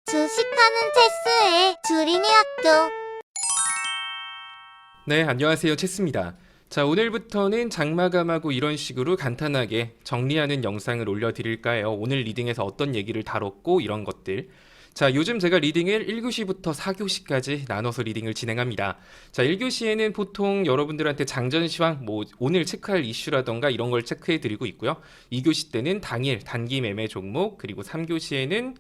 주식하는 체스의 주린이 학교. 네, 안녕하세요. 체스입니다. 자, 오늘부터는 장마감하고 이런 식으로 간단하게 정리하는 영상을 올려드릴까요? 오늘 리딩에서 어떤 얘기를 다뤘고 이런 것들. 자, 요즘 제가 리딩을 1교시부터 4교시까지 나눠서 리딩을 진행합니다. 자, 1교시에는 보통 여러분들한테 장전 시황, 오늘 체크할 이슈라던가 이런 걸 체크해드리고 있고요. 2교시 때는 당일, 단기 매매 종목, 그리고 3교시에는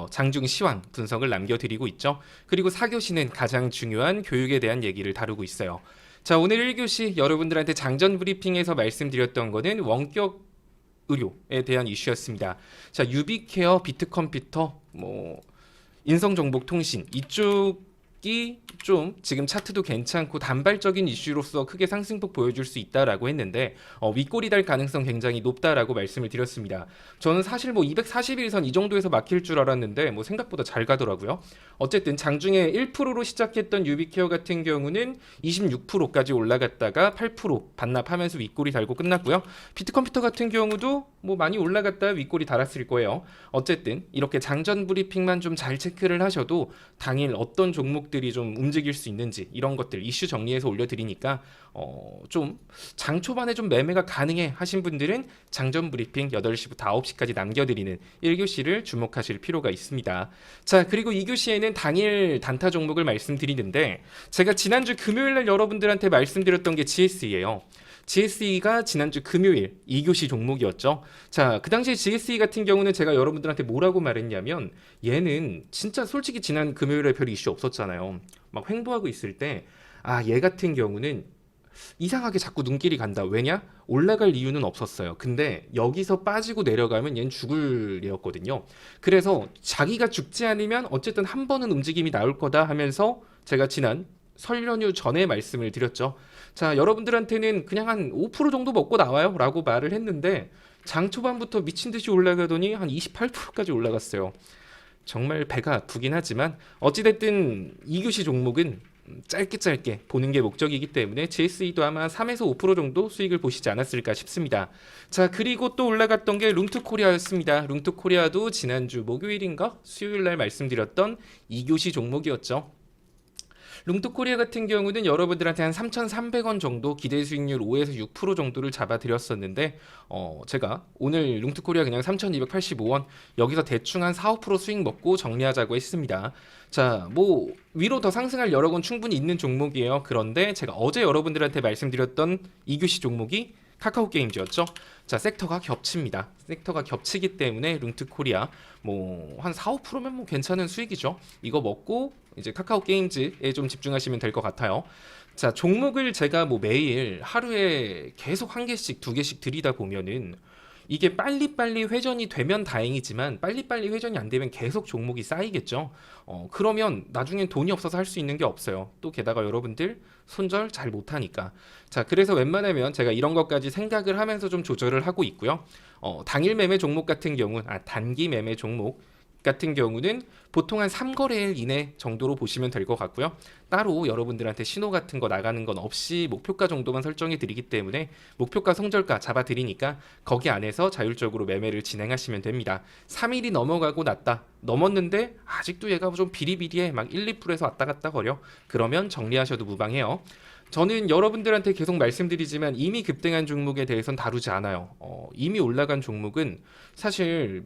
장중 시황 분석을 남겨드리고 있죠. 그리고 4교시는 가장 중요한 교육에 대한 얘기를 다루고 있어요. 자, 오늘 1교시 여러분들한테 장전 브리핑에서 말씀드렸던 거는 원격 의료에 대한 이슈였습니다. 자, 유비케어, 비트컴퓨터, 인성정보통신 이쪽이 좀 지금 차트도 괜찮고 단발적인 이슈로서 크게 상승폭 보여줄 수 있다라고 했는데 윗골이 달 가능성 굉장히 높다라고 말씀을 드렸습니다. 저는 사실 241선 이 정도에서 막힐 줄 알았는데 생각보다 잘 가더라고요. 어쨌든 장중에 1%로 시작했던 유비케어 같은 경우는 26%까지 올라갔다가 8% 반납하면서 윗골이 달고 끝났고요. 비트컴퓨터 같은 경우도 많이 올라갔다 윗골이 달았을 거예요. 어쨌든 이렇게 장전 브리핑만 좀 잘 체크를 하셔도 당일 어떤 종목들이 좀 움직일 수 있는지 이런 것들 이슈 정리해서 올려드리니까 좀 장 초반에 좀 매매가 가능해 하신 분들은 장전 브리핑 8시부터 9시까지 남겨드리는 1교시를 주목하실 필요가 있습니다. 자, 그리고 2교시에는 당일 단타 종목을 말씀드리는데 제가 지난주 금요일날 여러분들한테 말씀드렸던 게 GSE예요. GSE가 지난주 금요일 2교시 종목이었죠. 자, 그 당시에 GSE 같은 경우는 제가 여러분들한테 뭐라고 말했냐면 얘는 진짜 솔직히 지난 금요일에 별 이슈 없었잖아요. 막 횡보하고 있을 때 얘 같은 경우는 이상하게 자꾸 눈길이 간다. 왜냐? 올라갈 이유는 없었어요. 근데 여기서 빠지고 내려가면 얘는 죽을 애였거든요. 그래서 자기가 죽지 않으면 어쨌든 한 번은 움직임이 나올 거다 하면서 제가 지난 설 연휴 전에 말씀을 드렸죠. 자, 여러분들한테는 그냥 한 5% 정도 먹고 나와요 라고 말을 했는데 장 초반부터 미친 듯이 올라가더니 한 28%까지 올라갔어요. 정말 배가 아프긴 하지만 어찌됐든 2교시 종목은 짧게 보는 게 목적이기 때문에 GSE도 아마 3에서 5% 정도 수익을 보시지 않았을까 싶습니다. 자, 그리고 또 올라갔던 게 룽투코리아였습니다. 룽투코리아도 지난주 목요일인가 수요일날 말씀드렸던 2교시 종목이었죠. 룽투코리아 같은 경우는 여러분들한테 한 3,300원 정도 기대 수익률 5에서 6% 정도를 잡아드렸었는데 제가 오늘 룽투코리아 그냥 3,285원 여기서 대충 한 4, 5% 수익 먹고 정리하자고 했습니다. 자, 위로 더 상승할 여력은 충분히 있는 종목이에요. 그런데 제가 어제 여러분들한테 말씀드렸던 2교시 종목이 카카오 게임즈였죠. 자, 섹터가 겹칩니다. 섹터가 겹치기 때문에 룽투코리아 한 4, 5%면 괜찮은 수익이죠. 이거 먹고 이제 카카오 게임즈에 좀 집중하시면 될 것 같아요. 자, 종목을 제가 매일 하루에 계속 한 개씩 두 개씩 들이다 보면은 이게 빨리빨리 회전이 되면 다행이지만 빨리빨리 회전이 안 되면 계속 종목이 쌓이겠죠. 그러면 나중엔 돈이 없어서 할 수 있는 게 없어요. 또 게다가 여러분들 손절 잘 못하니까. 자, 그래서 웬만하면 제가 이런 것까지 생각을 하면서 좀 조절을 하고 있고요. 당일 매매 종목 같은 경우, 단기 매매 종목 같은 경우는 보통 한 3거래일 이내 정도로 보시면 될 것 같고요. 따로 여러분들한테 신호 같은 거 나가는 건 없이 목표가 정도만 설정해 드리기 때문에 목표가 성절가 잡아 드리니까 거기 안에서 자율적으로 매매를 진행하시면 됩니다. 3일이 넘어가고 났다. 넘었는데 아직도 얘가 좀 비리비리해. 막 1, 2%에서 왔다 갔다 거려. 그러면 정리하셔도 무방해요. 저는 여러분들한테 계속 말씀드리지만 이미 급등한 종목에 대해서는 다루지 않아요. 이미 올라간 종목은 사실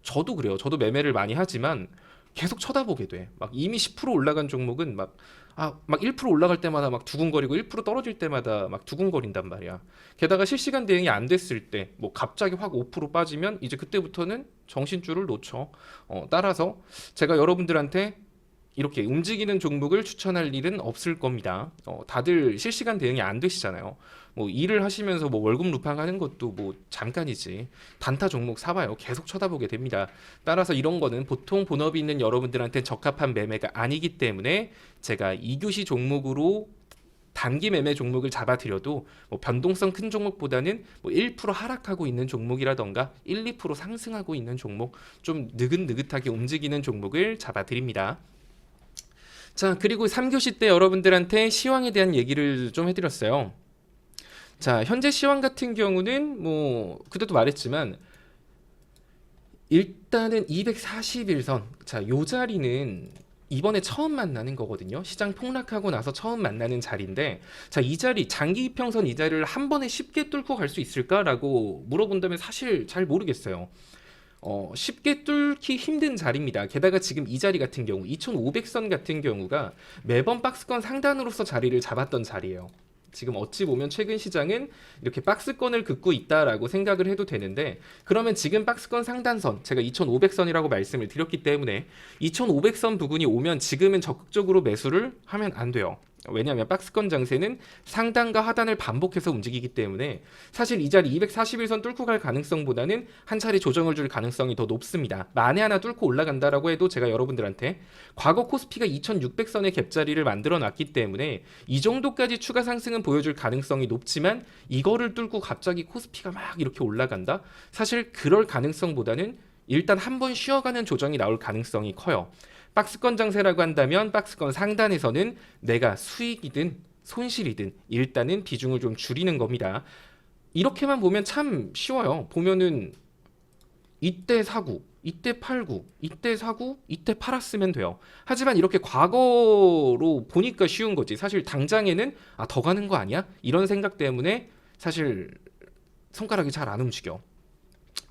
저도 그래요. 저도 매매를 많이 하지만 계속 쳐다보게 돼. 막 이미 10% 올라간 종목은 막 1% 올라갈 때마다 막 두근거리고 1% 떨어질 때마다 막 두근거린단 말이야. 게다가 실시간 대응이 안 됐을 때 갑자기 확 5% 빠지면 이제 그때부터는 정신줄을 놓쳐. 따라서 제가 여러분들한테 이렇게 움직이는 종목을 추천할 일은 없을 겁니다. 다들 실시간 대응이 안 되시잖아요. 일을 하시면서 월급 루팡하는 것도 잠깐이지. 단타 종목 사봐요. 계속 쳐다보게 됩니다. 따라서 이런 거는 보통 본업이 있는 여러분들한테 적합한 매매가 아니기 때문에 제가 2교시 종목으로 단기 매매 종목을 잡아드려도 변동성 큰 종목보다는 1% 하락하고 있는 종목이라던가 1, 2% 상승하고 있는 종목, 좀 느긋느긋하게 움직이는 종목을 잡아드립니다. 자, 그리고 3교시 때 여러분들한테 시황에 대한 얘기를 좀 해드렸어요. 자, 현재 시황 같은 경우는 그때도 말했지만 일단은 241선. 자, 요 자리는 이번에 처음 만나는 거거든요. 시장 폭락하고 나서 처음 만나는 자리인데, 자, 이 자리, 장기 이평선 이 자리를 한 번에 쉽게 뚫고 갈 수 있을까라고 물어본다면 사실 잘 모르겠어요. 쉽게 뚫기 힘든 자리입니다. 게다가 지금 이 자리 같은 경우, 2500선 같은 경우가 매번 박스권 상단으로서 자리를 잡았던 자리예요. 지금 어찌 보면 최근 시장은 이렇게 박스권을 긋고 있다라고 생각을 해도 되는데, 그러면 지금 박스권 상단선, 제가 2500선이라고 말씀을 드렸기 때문에 2500선 부근이 오면 지금은 적극적으로 매수를 하면 안 돼요. 왜냐하면 박스권 장세는 상단과 하단을 반복해서 움직이기 때문에 사실 이 자리 241선 뚫고 갈 가능성보다는 한 차례 조정을 줄 가능성이 더 높습니다. 만에 하나 뚫고 올라간다라고 해도 제가 여러분들한테 과거 코스피가 2600선의 갭자리를 만들어 놨기 때문에 이 정도까지 추가 상승은 보여줄 가능성이 높지만, 이거를 뚫고 갑자기 코스피가 막 이렇게 올라간다? 사실 그럴 가능성보다는 일단 한번 쉬어가는 조정이 나올 가능성이 커요. 박스권 장세라고 한다면 박스권 상단에서는 내가 수익이든 손실이든 일단은 비중을 좀 줄이는 겁니다. 이렇게만 보면 참 쉬워요. 보면은 이때 사고, 이때 팔고, 이때 사고, 이때 팔았으면 돼요. 하지만 이렇게 과거로 보니까 쉬운 거지. 사실 당장에는 더 가는 거 아니야? 이런 생각 때문에 사실 손가락이 잘 안 움직여.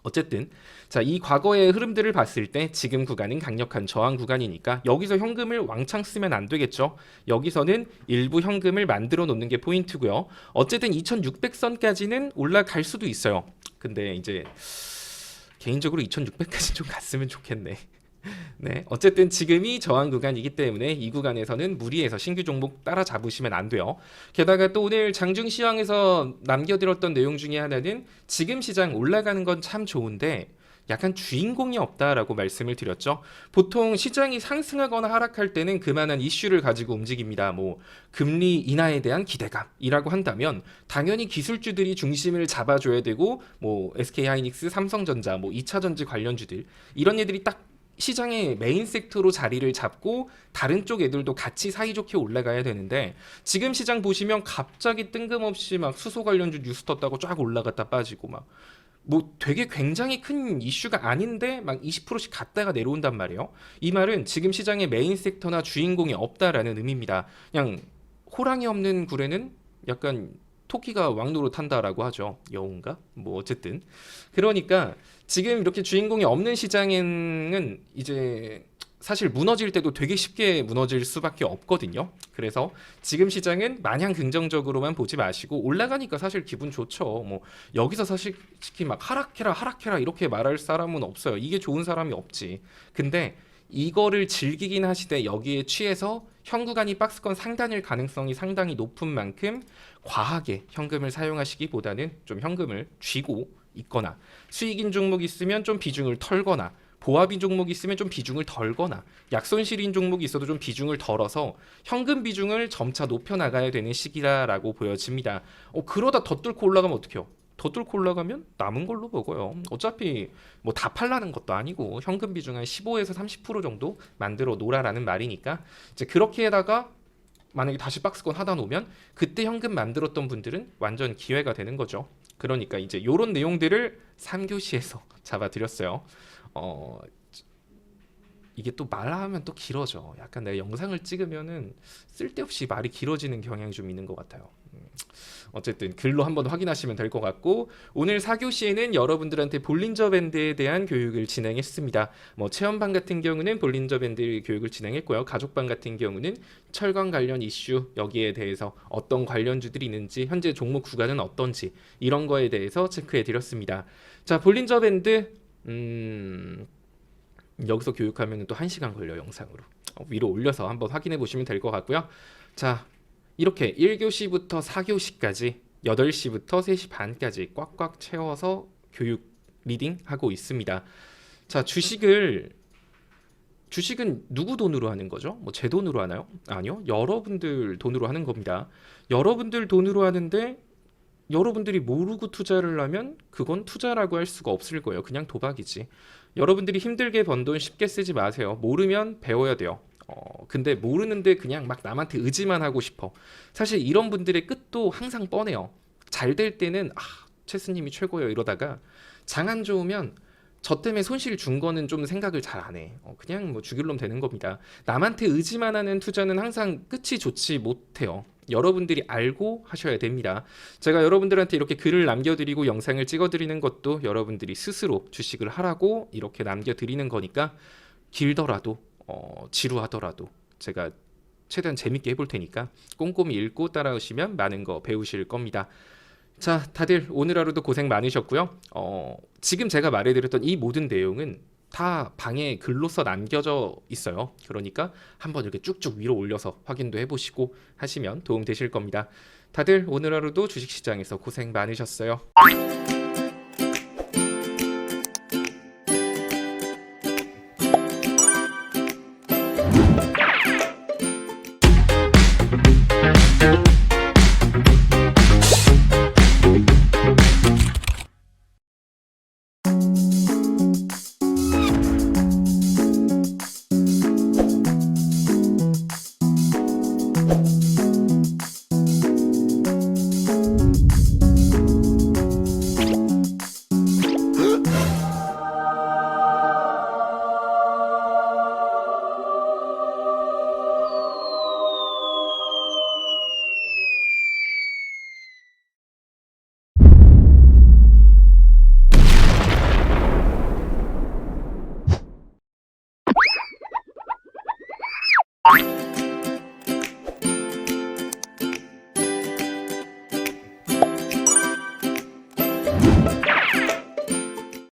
어쨌든 자, 이 과거의 흐름들을 봤을 때 지금 구간은 강력한 저항 구간이니까 여기서 현금을 왕창 쓰면 안 되겠죠. 여기서는 일부 현금을 만들어 놓는 게 포인트고요. 어쨌든 2600선까지는 올라갈 수도 있어요. 근데 이제 개인적으로 2600까지 좀 갔으면 좋겠네. 네, 어쨌든 지금이 저항 구간이기 때문에 이 구간에서는 무리해서 신규 종목 따라잡으시면 안 돼요. 게다가 또 오늘 장중 시황에서 남겨드렸던 내용 중에 하나는 지금 시장 올라가는 건 참 좋은데 약간 주인공이 없다라고 말씀을 드렸죠. 보통 시장이 상승하거나 하락할 때는 그만한 이슈를 가지고 움직입니다. 뭐 금리 인하에 대한 기대감이라고 한다면 당연히 기술주들이 중심을 잡아줘야 되고, 뭐 SK하이닉스, 삼성전자, 뭐 2차전지 관련주들, 이런 애들이 딱 시장의 메인 섹터로 자리를 잡고 다른 쪽 애들도 같이 사이좋게 올라가야 되는데, 지금 시장 보시면 갑자기 뜬금없이 막 수소 관련주 뉴스 떴다고 쫙 올라갔다 빠지고, 막 뭐 되게 굉장히 큰 이슈가 아닌데 막 20%씩 갔다가 내려온단 말이에요. 이 말은 지금 시장의 메인 섹터나 주인공이 없다라는 의미입니다. 그냥 호랑이 없는 굴에는 약간 토끼가 왕노릇 한다라고 하죠. 여운가? 뭐 어쨌든 그러니까 지금 이렇게 주인공이 없는 시장에는 이제 사실 무너질 때도 되게 쉽게 무너질 수밖에 없거든요. 그래서 지금 시장은 마냥 긍정적으로만 보지 마시고, 올라가니까 사실 기분 좋죠. 뭐 여기서 사실 특히 막 하락해라 하락해라 이렇게 말할 사람은 없어요. 이게 좋은 사람이 없지. 근데 이거를 즐기긴 하시되 여기에 취해서 현구간이 박스권 상단일 가능성이 상당히 높은 만큼 과하게 현금을 사용하시기보다는 좀 현금을 쥐고 있거나, 수익인 종목 있으면 좀 비중을 털거나, 보합인 종목이 있으면 좀 비중을 덜거나, 약손실인 종목이 있어도 좀 비중을 덜어서 현금 비중을 점차 높여 나가야 되는 시기라고 보여집니다. 그러다 더 뚫고 올라가면 어떡해요? 더 뚫고 올라가면 남은 걸로 먹어요. 어차피 뭐 다 팔라는 것도 아니고 현금 비중 한 15에서 30% 정도 만들어 놓으라라는 말이니까, 이제 그렇게에다가 만약에 다시 박스권 하다 놓으면 그때 현금 만들었던 분들은 완전 기회가 되는 거죠. 그러니까 이제 이런 내용들을 3교시에서 잡아드렸어요. 이게 또 말하면 또 길어져. 약간 내가 영상을 찍으면은 쓸데없이 말이 길어지는 경향이 좀 있는 것 같아요. 어쨌든 글로 한번 확인하시면 될 것 같고, 오늘 4교시에는 여러분들한테 볼린저 밴드에 대한 교육을 진행했습니다. 뭐 체험반 같은 경우는 볼린저 밴드 교육을 진행했고요. 가족반 같은 경우는 철강 관련 이슈, 여기에 대해서 어떤 관련주들이 있는지, 현재 종목 구간은 어떤지, 이런 거에 대해서 체크해 드렸습니다. 자, 볼린저 밴드 여기서 교육하면 또 1시간 걸려 영상으로. 위로 올려서 한번 확인해 보시면 될 것 같고요. 자, 이렇게 1교시부터 4교시까지 8시부터 3시 반까지 꽉꽉 채워서 교육 리딩 하고 있습니다. 자, 주식은 누구 돈으로 하는 거죠? 뭐 제 돈으로 하나요? 아니요. 여러분들 돈으로 하는 겁니다. 여러분들 돈으로 하는데, 여러분들이 모르고 투자를 하면 그건 투자라고 할 수가 없을 거예요. 그냥 도박이지. 여러분들이 힘들게 번 돈 쉽게 쓰지 마세요. 모르면 배워야 돼요. 근데 모르는데 그냥 막 남한테 의지만 하고 싶어. 사실 이런 분들의 끝도 항상 뻔해요. 잘 될 때는 최스님이 최고예요 이러다가 장 안 좋으면 저 때문에 손실 준 거는 좀 생각을 잘 안 해. 그냥 뭐 죽일 놈 되는 겁니다. 남한테 의지만 하는 투자는 항상 끝이 좋지 못해요. 여러분들이 알고 하셔야 됩니다. 제가 여러분들한테 이렇게 글을 남겨드리고 영상을 찍어드리는 것도 여러분들이 스스로 주식을 하라고 이렇게 남겨드리는 거니까 길더라도 지루하더라도 제가 최대한 재밌게 해볼 테니까 꼼꼼히 읽고 따라오시면 많은 거 배우실 겁니다. 자, 다들 오늘 하루도 고생 많으셨고요. 지금 제가 말해드렸던 이 모든 내용은 다 방에 글로써 남겨져 있어요. 그러니까 한번 이렇게 쭉쭉 위로 올려서 확인도 해보시고 하시면 도움 되실 겁니다. 다들 오늘 하루도 주식시장에서 고생 많으셨어요.